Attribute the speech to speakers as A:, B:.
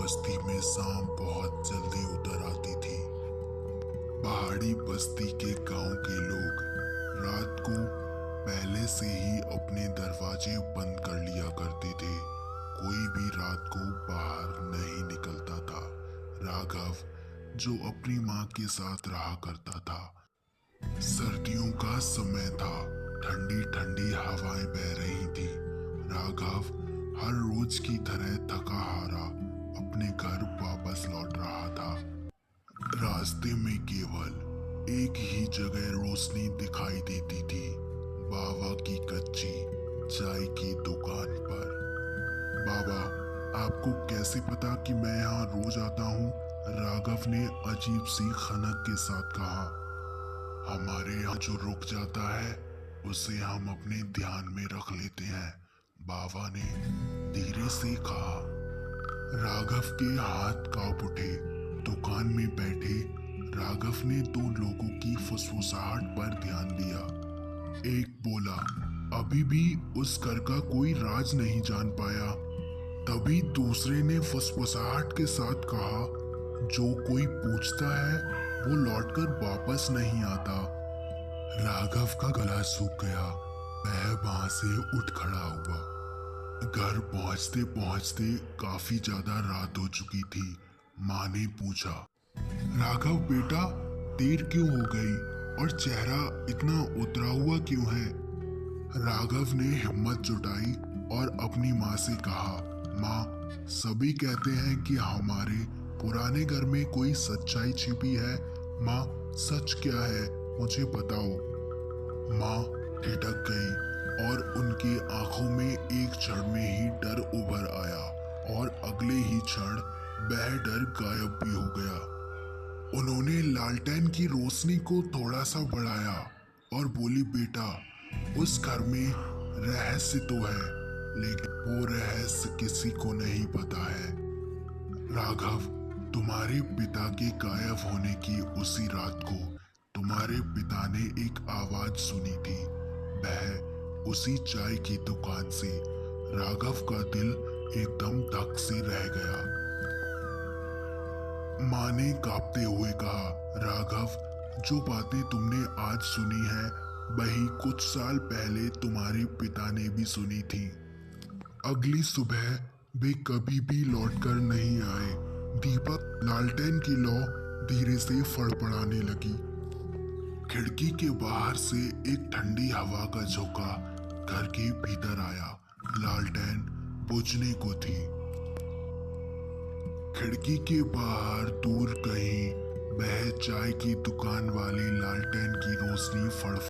A: बस्ती में शाम बहुत जल्दी उतर आती थी। पहाड़ी बस्ती के गांव के लोग रात को पहले से ही अपने दरवाजे बंद कर लिया करते थे। कोई भी रात को बाहर नहीं निकलता था। राघव, जो अपनी माँ के साथ रहा करता था। सर्दियों का समय था, ठंडी ठंडी हवाएं बह रही थी। राघव हर रोज की तरह थका हारा अपने घर वापस लौट रहा था। रास्ते में केवल एक ही जगह रोशनी दिखाई देती थी, बाबा की कच्ची चाय की दुकान पर। बाबा, आपको कैसे पता कि मैं यहाँ रोज आता हूँ? राघव ने अजीब सी खनक के साथ कहा। हमारे यहाँ जो रुक जाता है उसे हम अपने ध्यान में रख लेते हैं, बाबा ने धीरे से कहा। राघव के हाथ कांप उठे। दुकान में बैठे राघव ने दो लोगों की फुसफुसाहट पर ध्यान दिया। एक बोला, अभी भी उस घर का कोई राज नहीं जान पाया। तभी दूसरे ने फुसफुसाहट के साथ कहा, जो कोई पूछता है वो लौटकर वापस नहीं आता। राघव का गला सूख गया। वह वहां से उठ खड़ा हुआ। घर पहुंचते पहुंचते काफी ज्यादा रात हो चुकी थी। माँ ने पूछा, राघव बेटा, देर क्यों हो गई और चेहरा इतना उतरा हुआ क्यों है? राघव ने हिम्मत जुटाई और अपनी माँ से कहा, माँ, सभी कहते हैं कि हमारे पुराने घर में कोई सच्चाई छिपी है। माँ, सच क्या है, मुझे बताओ। माँ ठिठक गई और उनकी आंखों में एक क्षण में ही डर उभर आया और अगले ही क्षण वह डर गायब भी हो गया। उन्होंने लालटेन की रोशनी को थोड़ा सा बढ़ाया और बोली, बेटा, उस घर में रहस्य तो है, लेकिन वो रहस्य किसी को नहीं पता है। राघव, तुम्हारे पिता के गायब होने की उसी रात को तुम्हारे पिता ने एक आवाज सुनी थी, वह उसी चाय की दुकान से। राघव का दिल एकदम धक से रह गया। माँ ने कांपते हुए कहा, राघव, जो बातें तुमने आज सुनी है वही कुछ साल पहले तुम्हारे पिता ने भी सुनी थी। अगली सुबह वे कभी भी लौटकर नहीं आए। दीपक लालटेन की लौ धीरे से फड़फड़ाने लगी। खिड़की के बाहर से एक ठंडी हवा का झोंका घर के भीतर आया। लालटेन बुझने को थी। खिड़की के बाहर दूर कहीं वह चाय की दुकान वाली लालटेन की रोशनी फड़